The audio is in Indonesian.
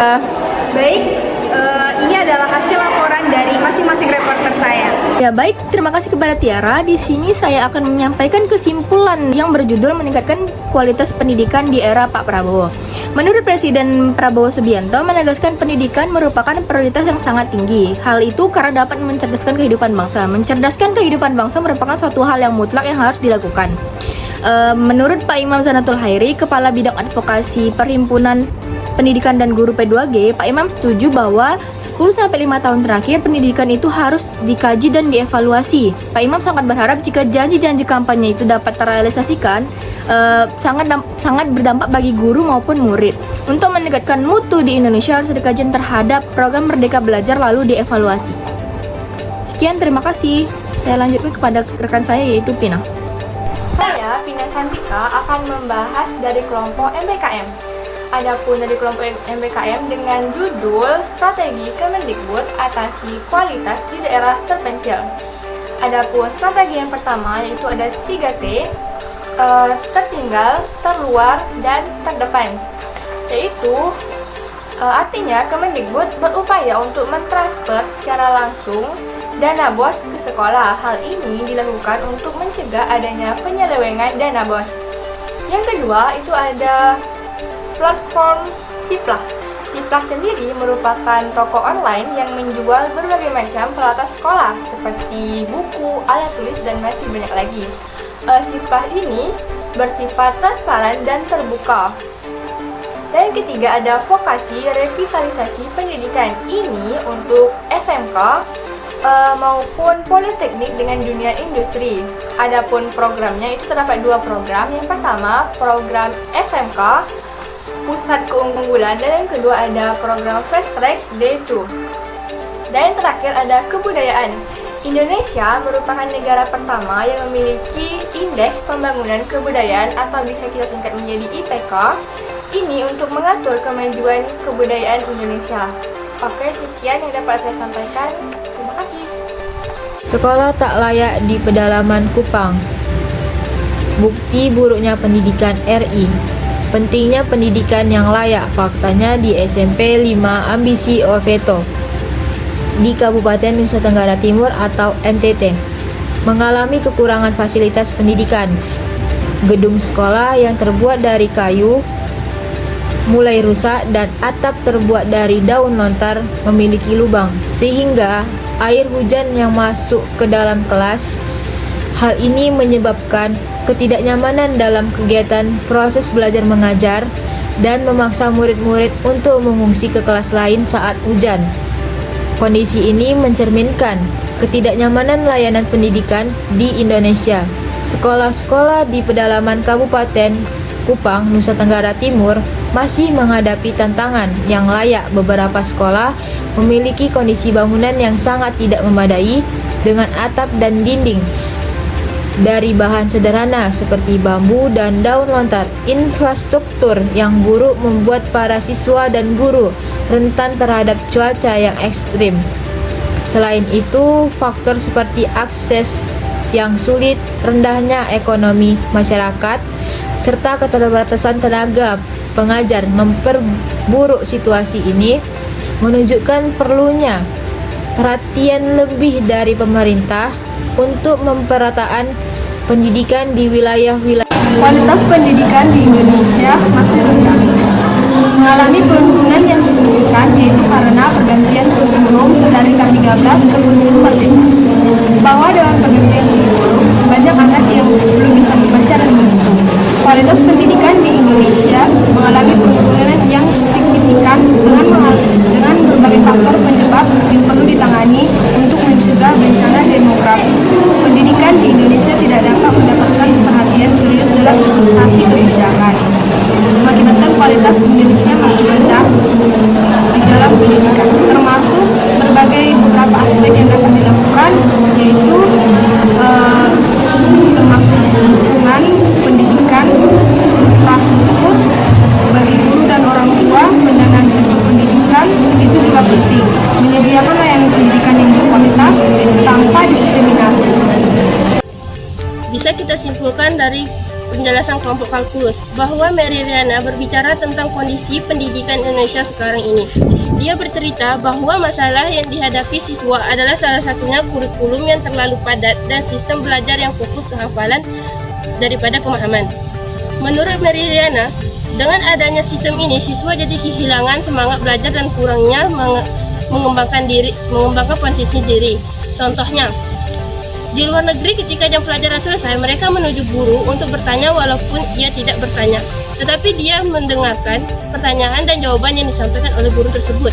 Baik, ini adalah hasil laporan dari masing-masing reporter saya. Ya baik, terima kasih kepada Tiara. Di sini saya akan menyampaikan kesimpulan yang berjudul meningkatkan kualitas pendidikan di era Pak Prabowo. Menurut Presiden Prabowo Subianto, menegaskan pendidikan merupakan prioritas yang sangat tinggi. Hal itu karena dapat mencerdaskan kehidupan bangsa. Mencerdaskan kehidupan bangsa merupakan suatu hal yang mutlak yang harus dilakukan. Menurut Pak Imam Zanatul Hairi, Kepala Bidang Advokasi Perhimpunan Pendidikan dan Guru P2G, Pak Imam setuju bahwa 10-5 tahun terakhir pendidikan itu harus dikaji dan dievaluasi. Pak Imam sangat berharap jika janji-janji kampanye itu dapat terrealisasikan, sangat berdampak bagi guru maupun murid. Untuk meningkatkan mutu di Indonesia harus dikaji terhadap program Merdeka Belajar lalu dievaluasi. Sekian, terima kasih. Saya lanjutkan kepada rekan saya yaitu Pina. Saya, Pina Santika, akan membahas dari kelompok MBKM. Adapun dari kelompok MBKM dengan judul Strategi Kemendikbud Atasi Kualitas di Daerah Terpencil. Adapun strategi yang pertama yaitu ada 3T, tertinggal, terluar, dan terdepan. Yaitu artinya Kemendikbud berupaya untuk mentransfer secara langsung dana BOS ke sekolah. Hal ini dilakukan untuk mencegah adanya penyelewengan dana BOS. Yang kedua itu ada platform Ciplah. Ciplah sendiri merupakan toko online yang menjual berbagai macam peralatan sekolah seperti buku, alat tulis, dan masih banyak lagi. Ciplah ini bersifat transparan dan terbuka. Dan yang ketiga ada vokasi revitalisasi pendidikan. Ini untuk SMK maupun politeknik dengan dunia industri. Adapun programnya itu terdapat 2 program. Yang pertama program SMK Pusat Keunggulan, dan yang kedua ada program Fast Track Day 2. Dan yang terakhir ada kebudayaan. Indonesia merupakan negara pertama yang memiliki Indeks Pembangunan Kebudayaan atau bisa kita singkat menjadi IPK. Ini untuk mengatur kemajuan kebudayaan Indonesia. Oke, sekian yang dapat saya sampaikan. Terima kasih. Sekolah tak layak di pedalaman Kupang. Bukti buruknya pendidikan RI. Pentingnya pendidikan yang layak, faktanya di SMP 5 Ambisi Orveto di Kabupaten Nusa Tenggara Timur atau NTT mengalami kekurangan fasilitas pendidikan. Gedung sekolah yang terbuat dari kayu mulai rusak dan atap terbuat dari daun lontar memiliki lubang sehingga air hujan yang masuk ke dalam kelas. Hal ini menyebabkan ketidaknyamanan dalam kegiatan proses belajar mengajar dan memaksa murid-murid untuk mengungsi ke kelas lain saat hujan. Kondisi ini mencerminkan ketidaknyamanan layanan pendidikan di Indonesia. Sekolah-sekolah di pedalaman Kabupaten Kupang, Nusa Tenggara Timur masih menghadapi tantangan yang layak. Beberapa sekolah memiliki kondisi bangunan yang sangat tidak memadai dengan atap dan dinding dari bahan sederhana seperti bambu dan daun lontar. Infrastruktur yang buruk membuat para siswa dan guru rentan terhadap cuaca yang ekstrim. Selain itu, faktor seperti akses yang sulit, rendahnya ekonomi masyarakat, serta keterbatasan tenaga pengajar memperburuk situasi ini, menunjukkan perlunya perhatian lebih dari pemerintah untuk memperataan pendidikan di wilayah-wilayah. Kualitas pendidikan di Indonesia masih rendah, mengalami penurunan yang signifikan, yaitu karena pergantian kurikulum dari K13 ke kurikulum Merdeka. Bahwa dengan pergantian kurikulum, banyak anak yang belum bisa membaca dan menghitung. Kualitas pendidikan di Indonesia mengalami penurunan yang signifikan dengan berbagai faktor penyebab yang perlu ditangani untuk mencegah bencana demografis. Pendidikan di Indonesia tidak dapat mendapatkan perhatian serius dalam investasi kebijakan, mengakibatkan kualitas Indonesia masih rendah di dalam pendidikan, termasuk berbagai beberapa aspek yang dapat dilakukan, yaitu termasuk dukungan pendidikan, infrastruktur bagi guru dan orang tua, pendanaan sektor pendidikan itu juga penting. Menyediakan layanan pendidikan yang berkualitas tanpa diskriminasi. Bisa kita simpulkan dari penjelasan kelompok kalkulus bahwa Meridiana berbicara tentang kondisi pendidikan Indonesia sekarang ini. Dia bercerita bahwa masalah yang dihadapi siswa adalah salah satunya kurikulum yang terlalu padat dan sistem belajar yang fokus ke hafalan daripada pemahaman. Menurut Meridiana, dengan adanya sistem ini, siswa jadi kehilangan semangat belajar dan kurangnya mengembangkan posisi diri. Contohnya, di luar negeri ketika jam pelajaran selesai, mereka menuju guru untuk bertanya walaupun ia tidak bertanya. Tetapi dia mendengarkan pertanyaan dan jawaban yang disampaikan oleh guru tersebut.